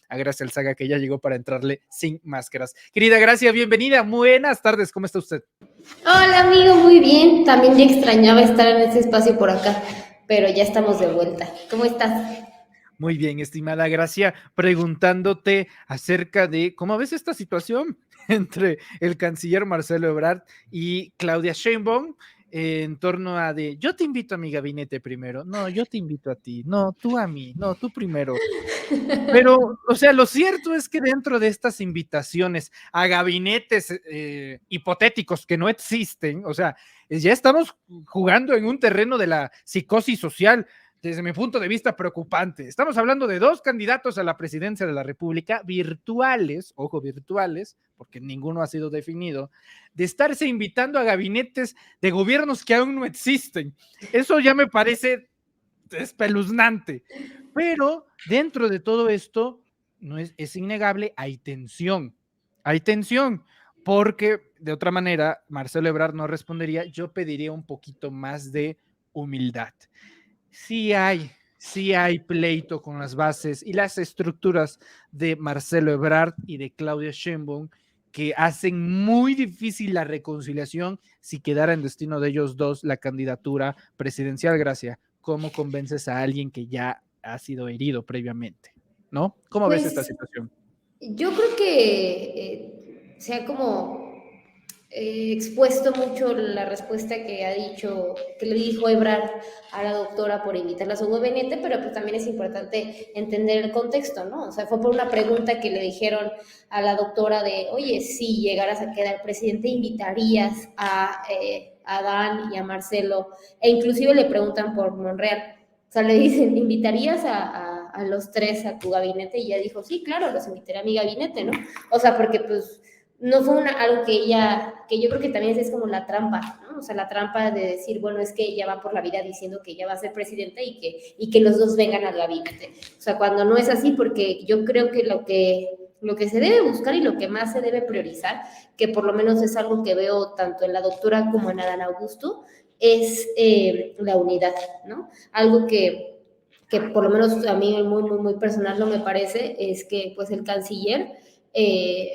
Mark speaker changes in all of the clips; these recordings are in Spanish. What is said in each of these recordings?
Speaker 1: a Gracia Alzaga, que ya llegó para entrarle sin máscaras. Querida Gracia, bienvenida, buenas tardes, ¿cómo está usted?
Speaker 2: Hola amigo, muy bien. También ya extrañaba estar en ese espacio por acá, pero ya estamos de vuelta. ¿Cómo estás?
Speaker 1: Muy bien, estimada Gracia, preguntándote acerca de cómo ves esta situación entre el canciller Marcelo Ebrard y Claudia Sheinbaum en torno a de yo te invito a mi gabinete primero, no, yo te invito a ti, no, tú a mí, no, tú primero. Pero, o sea, lo cierto es que dentro de estas invitaciones a gabinetes hipotéticos que no existen, o sea, ya estamos jugando en un terreno de la psicosis social, desde mi punto de vista preocupante. Estamos hablando de dos candidatos a la presidencia de la República virtuales, ojo, virtuales, porque ninguno ha sido definido, de estarse invitando a gabinetes de gobiernos que aún no existen. Eso ya me parece espeluznante. Pero dentro de todo esto, no es innegable, hay tensión, porque de otra manera, Marcelo Ebrard no respondería, yo pediría un poquito más de humildad. Sí hay pleito con las bases y las estructuras de Marcelo Ebrard y de Claudia Sheinbaum que hacen muy difícil la reconciliación si quedara en destino de ellos dos la candidatura presidencial. Gracia, ¿cómo convences a alguien que ya ha sido herido previamente? ¿No? ¿Cómo ves esta
Speaker 2: Pues
Speaker 1: situación?
Speaker 2: yo creo que se ha como expuesto mucho la respuesta que ha dicho, que le dijo Ebrard a la doctora por invitarla a su gabinete, pero pues también es importante entender el contexto, ¿no? O sea, fue por una pregunta que le dijeron a la doctora de, oye, si llegaras a quedar presidente, ¿invitarías a Dan y a Marcelo? E inclusive le preguntan por Monreal. O sea, le dicen, ¿invitarías a los tres a tu gabinete? Y ella dijo, sí, claro, los invitaré a mi gabinete, ¿no? O sea, porque pues no fue algo que ella, que yo creo que también es como la trampa, ¿no? O sea, la trampa de decir, bueno, es que ella va por la vida diciendo que ella va a ser presidenta y que los dos vengan al gabinete. O sea, cuando no es así, porque yo creo que lo que se debe buscar y lo que más se debe priorizar, que por lo menos es algo que veo tanto en la doctora como en Adán Augusto, es la unidad, ¿no? Algo que por lo menos a mí muy, muy, muy personal no me parece, es que pues el canciller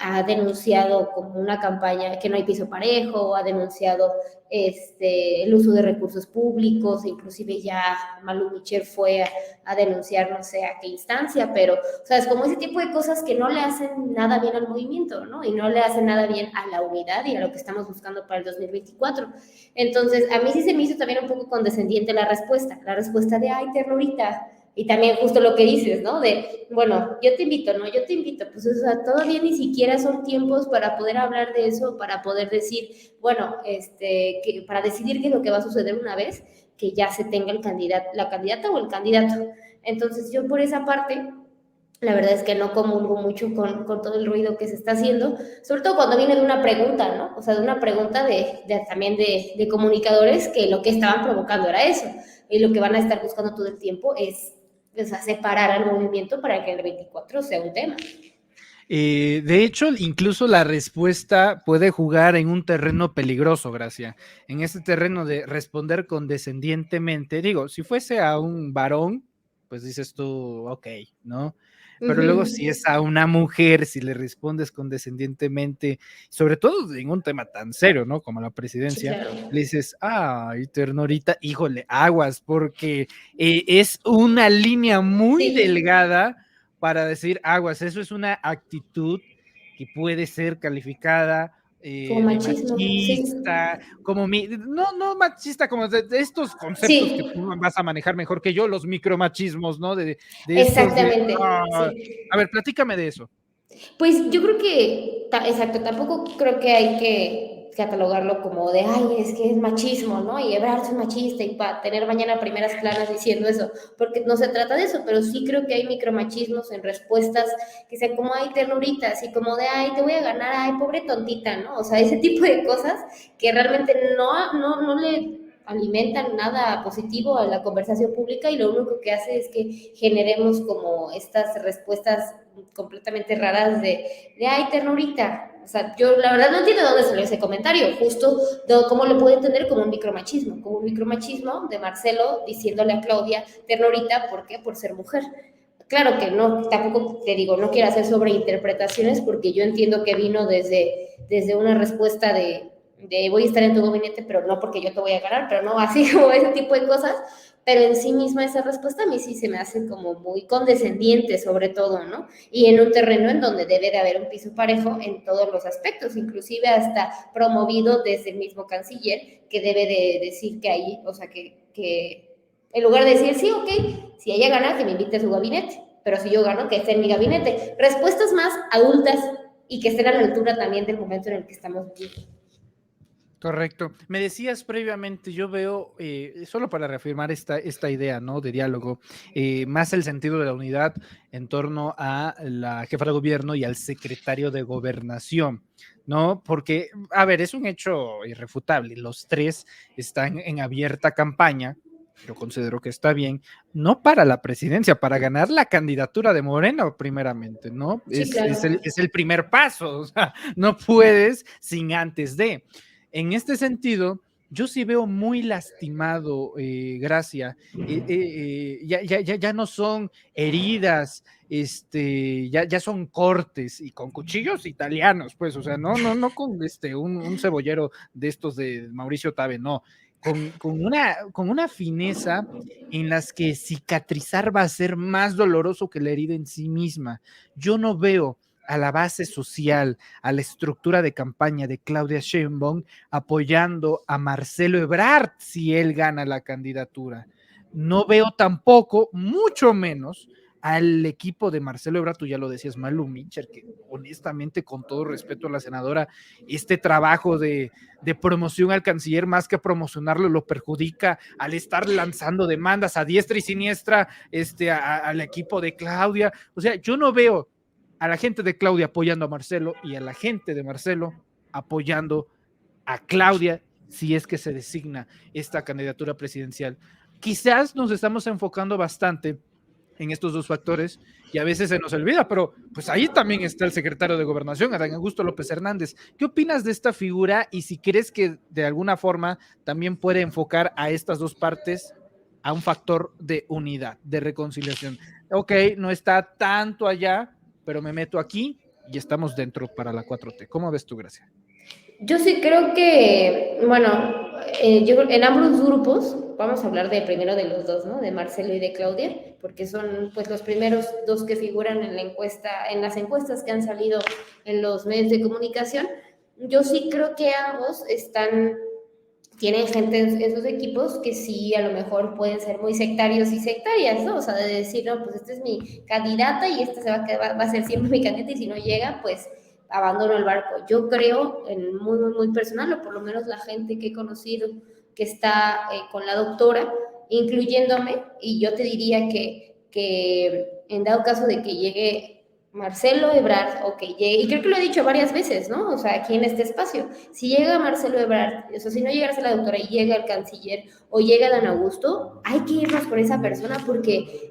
Speaker 2: ha denunciado como una campaña que no hay piso parejo, ha denunciado el uso de recursos públicos, inclusive ya Malu Micher fue a denunciar no sé a qué instancia, pero, o sea, es como ese tipo de cosas que no le hacen nada bien al movimiento, ¿no? Y no le hacen nada bien a la unidad y a lo que estamos buscando para el 2024. Entonces, a mí sí se me hizo también un poco condescendiente la respuesta de, ay, ternurita, y también justo lo que dices, ¿no? De, bueno, yo te invito, ¿no? Yo te invito. Pues, o sea, todavía ni siquiera son tiempos para poder hablar de eso, para poder decir, bueno, para decidir qué es lo que va a suceder una vez que ya se tenga el candidato, la candidata o el candidato. Entonces, yo por esa parte, la verdad es que no comulgo mucho con todo el ruido que se está haciendo, sobre todo cuando viene de una pregunta, ¿no? O sea, de una pregunta también de comunicadores que lo que estaban provocando era eso. Y lo que van a estar buscando todo el tiempo es o sea, separar al movimiento para que el 24 sea un tema.
Speaker 1: De hecho, incluso la respuesta puede jugar en un terreno peligroso, Gracia. En este terreno de responder condescendientemente, digo, si fuese a un varón, pues dices tú, ok, ¿no? Pero luego si es a una mujer, si le respondes condescendientemente, sobre todo en un tema tan serio, ¿no? Como la
Speaker 2: Sí,
Speaker 1: presidencia,
Speaker 2: claro.
Speaker 1: le dices, ay, ternurita, híjole, aguas, porque es una línea muy
Speaker 2: Sí,
Speaker 1: delgada para decir aguas, eso es una actitud que puede ser calificada
Speaker 2: como
Speaker 1: de
Speaker 2: machismo, sí.
Speaker 1: machista, no machista, como de estos conceptos que tú
Speaker 2: Sí,
Speaker 1: vas a manejar mejor que yo, los micromachismos, ¿no? De estos de,
Speaker 2: exactamente,
Speaker 1: a
Speaker 2: sí.
Speaker 1: ver, platícame de eso.
Speaker 2: Pues yo creo que, exacto, tampoco creo que hay que catalogarlo como de, ay, es que es machismo, ¿no? Y Ebrard es machista y para tener mañana primeras planas diciendo eso, porque no se trata de eso, pero sí creo que hay micromachismos en respuestas que sean como, ay, ternuritas, y como de, ay, te voy a ganar, ay, pobre tontita, ¿no? O sea, ese tipo de cosas que realmente no le alimentan nada positivo a la conversación pública y lo único que hace es que generemos como estas respuestas completamente raras de ay, ternurita. O sea, yo la verdad no entiendo de dónde salió ese comentario, justo de cómo lo puedo entender como un micromachismo de Marcelo diciéndole a Claudia ternurita, ¿por qué? Por ser mujer. claro que no, tampoco te digo, no quiero hacer sobreinterpretaciones porque yo entiendo que vino desde una respuesta de voy a estar en tu gabinete, pero no porque yo te voy a ganar, pero no así como ese tipo de cosas, pero en sí misma esa respuesta a mí sí se me hace como muy condescendiente sobre todo, ¿no? Y en un terreno en donde debe de haber un piso parejo en todos los aspectos, inclusive hasta promovido desde el mismo canciller, que debe de decir que ahí, o sea, que en lugar de decir, sí, ok, si ella gana, que me invite a su gabinete, pero si yo gano, que esté en mi gabinete. Respuestas más adultas y que estén a la altura también del momento en el que estamos viviendo.
Speaker 1: Correcto. Me decías previamente, yo veo, solo para reafirmar esta idea, ¿no? De diálogo, más el sentido de la unidad en torno a la jefa de gobierno y al secretario de gobernación, ¿no? Porque, a ver, es un hecho irrefutable. Los tres están en abierta campaña. Yo considero que está bien, no para la presidencia, para ganar la candidatura de Morena, primeramente, ¿no?
Speaker 2: Sí, claro.
Speaker 1: Es el primer paso, o sea, no puedes sin antes de. En este sentido, yo sí veo muy lastimado, Gracia. Ya no son heridas, ya son cortes y con cuchillos italianos, pues, o sea, no con un cebollero de estos de Mauricio Tabe, no. Con una fineza en las que cicatrizar va a ser más doloroso que la herida en sí misma. Yo no veo a la base social, a la estructura de campaña de Claudia Sheinbaum apoyando a Marcelo Ebrard si él gana la candidatura. No veo tampoco, mucho menos, al equipo de Marcelo Ebrard, tú ya lo decías, Malu Mitchell, que honestamente, con todo respeto a la senadora, este trabajo de promoción al canciller, más que promocionarlo, lo perjudica al estar lanzando demandas a diestra y siniestra al equipo de Claudia. O sea, yo no veo a la gente de Claudia apoyando a Marcelo y a la gente de Marcelo apoyando a Claudia si es que se designa esta candidatura presidencial. Quizás nos estamos enfocando bastante en estos dos factores y a veces se nos olvida, pero pues ahí también está el secretario de Gobernación, Adán Augusto López Hernández. ¿Qué opinas de esta figura y si crees que de alguna forma también puede enfocar a estas dos partes a un factor de unidad, de reconciliación? Ok, no está tanto allá, pero me meto aquí y estamos dentro para la 4T. ¿Cómo ves tú, Gracia?
Speaker 2: Yo sí creo que, bueno, yo en ambos grupos, vamos a hablar de primero de los dos, ¿no? De Marcelo y de Claudia, porque son pues los primeros dos que figuran en la encuesta, en las encuestas que han salido en los medios de comunicación. Yo sí creo que ambos tienen gente en sus equipos que sí a lo mejor pueden ser muy sectarios y sectarias, ¿no? O sea, de decir, no, pues esta es mi candidata y esta va a ser siempre mi candidata y si no llega, pues abandono el barco. Yo creo, en muy personal, o por lo menos la gente que he conocido que está con la doctora, incluyéndome, y yo te diría que en dado caso de que llegue Marcelo Ebrard, ok, y creo que lo he dicho varias veces, ¿no? O sea, aquí en este espacio, si llega Marcelo Ebrard, o sea, si no llegase la doctora y llega el canciller o llega Dan Augusto, hay que irnos por esa persona porque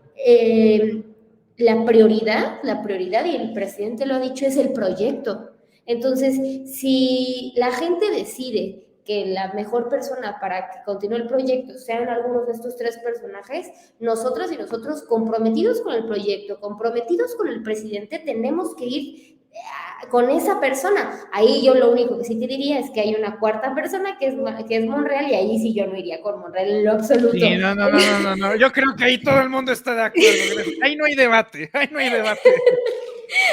Speaker 2: la prioridad, y el presidente lo ha dicho, es el proyecto. Entonces, si la gente decide que la mejor persona para que continúe el proyecto sean algunos de estos tres personajes, nosotras y nosotros comprometidos con el proyecto, comprometidos con el presidente, tenemos que ir con esa persona. Ahí yo lo único que sí te diría es que hay una cuarta persona que es Monreal y ahí sí yo no iría con Monreal en lo absoluto.
Speaker 1: Sí, no. Yo creo que ahí todo el mundo está de acuerdo. Ahí no hay debate, ahí no hay debate.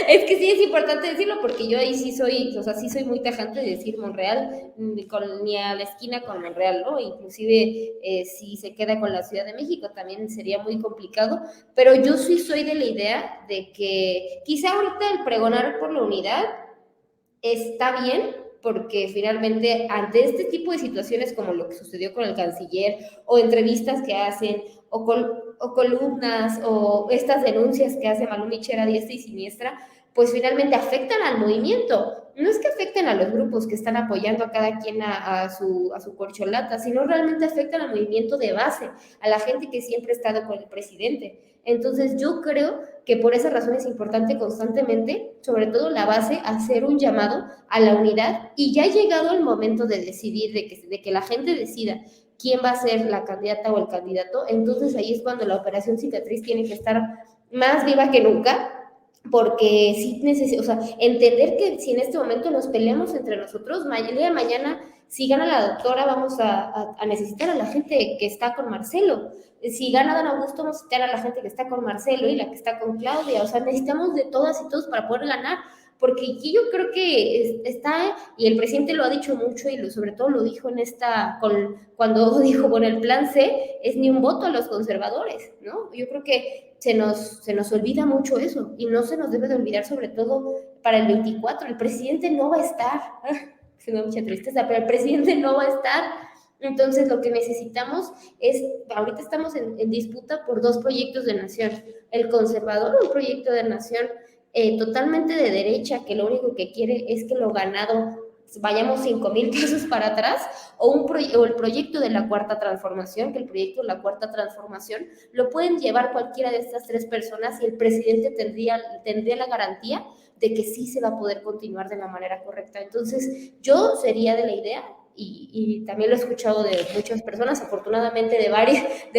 Speaker 2: Es que sí es importante decirlo porque yo ahí sí soy, o sea, sí soy muy tajante de decir Monreal, ni a la esquina con Monreal, ¿no? Inclusive si se queda con la Ciudad de México también sería muy complicado, pero yo sí soy de la idea de que quizá ahorita el pregonar por la unidad está bien, porque finalmente ante este tipo de situaciones como lo que sucedió con el canciller o entrevistas que hacen o columnas o estas denuncias que hace Malu Michera diestra y siniestra, pues finalmente afectan al movimiento. No es que afecten a los grupos que están apoyando a cada quien a su corcholata, sino realmente afectan al movimiento de base, a la gente que siempre ha estado con el presidente. Entonces yo creo que por esa razón es importante constantemente, sobre todo la base, hacer un llamado a la unidad y ya ha llegado el momento de decidir, de que la gente decida quién va a ser la candidata o el candidato, entonces ahí es cuando la operación cicatriz tiene que estar más viva que nunca, porque sí necesito, o sea, entender que si en este momento nos peleamos entre nosotros, el día de mañana, si gana la doctora, vamos a necesitar a la gente que está con Marcelo. Si gana Dan Augusto, vamos a necesitar a la gente que está con Marcelo y la que está con Claudia. O sea, necesitamos de todas y todos para poder ganar, porque aquí yo creo que está, y el presidente lo ha dicho mucho y sobre todo lo dijo cuando dijo, bueno, el plan C es ni un voto a los conservadores, ¿no? Yo creo que se nos olvida mucho eso, y no se nos debe de olvidar, sobre todo para el 24, el presidente no va a estar, se da mucha tristeza, pero el presidente no va a estar. Entonces lo que necesitamos es, ahorita estamos en disputa por dos proyectos de nación, el conservador, un proyecto de nación totalmente de derecha, que lo único que quiere es que lo ganado vayamos 5,000 pesos para atrás, o el proyecto de la Cuarta Transformación, que el proyecto de la Cuarta Transformación lo pueden llevar cualquiera de estas tres personas y el presidente tendría la garantía de que sí se va a poder continuar de la manera correcta. Entonces, yo sería de la idea, y también lo he escuchado de muchas personas, afortunadamente de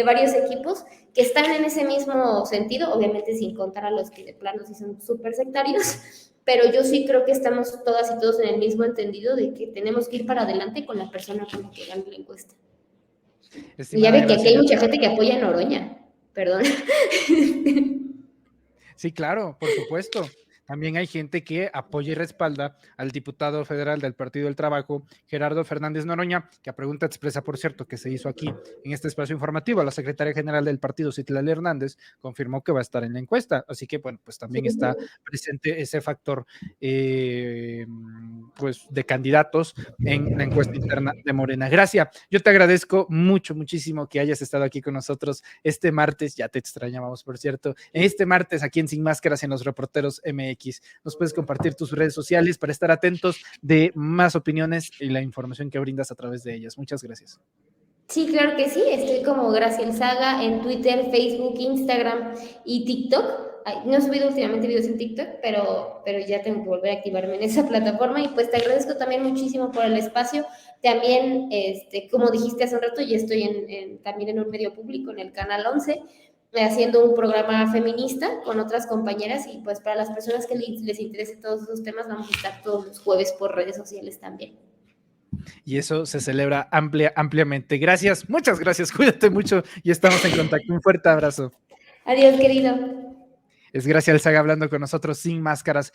Speaker 2: varios equipos, que están en ese mismo sentido, obviamente sin contar a los que de plano sí son súper sectarios, pero yo sí creo que estamos todas y todos en el mismo entendido de que tenemos que ir para adelante con la persona con la que gane la encuesta. Y ya ve que aquí hay mucha gente que apoya a Noroña, perdón.
Speaker 1: Sí, claro, por supuesto. También hay gente que apoya y respalda al diputado federal del Partido del Trabajo, Gerardo Fernández Noroña, que a pregunta expresa, por cierto, que se hizo aquí en este espacio informativo, la secretaria general del partido, Citlali Hernández, confirmó que va a estar en la encuesta. Así que, bueno, pues también está presente ese factor pues de candidatos en la encuesta interna de Morena. Gracias. Yo te agradezco muchísimo que hayas estado aquí con nosotros este martes. Ya te extrañábamos, por cierto. Este martes aquí en Sin Máscaras en Los Reporteros MX. Nos puedes compartir tus redes sociales para estar atentos de más opiniones y la información que brindas a través de ellas. Muchas gracias.
Speaker 2: Sí, claro que sí. Estoy como Graciel Saga en Twitter, Facebook, Instagram y TikTok. No he subido últimamente videos en TikTok, pero ya tengo que volver a activarme en esa plataforma. Y pues te agradezco también muchísimo por el espacio. También, como dijiste hace un rato, ya estoy también en un medio público, en el Canal 11, haciendo un programa feminista con otras compañeras, y pues para las personas que les interese todos esos temas, vamos a estar todos los jueves por redes sociales también.
Speaker 1: Y eso se celebra ampliamente. Gracias, muchas gracias, cuídate mucho y estamos en contacto. Un fuerte abrazo.
Speaker 2: Adiós, querido.
Speaker 1: Es Graciel Saga hablando con nosotros Sin Máscaras.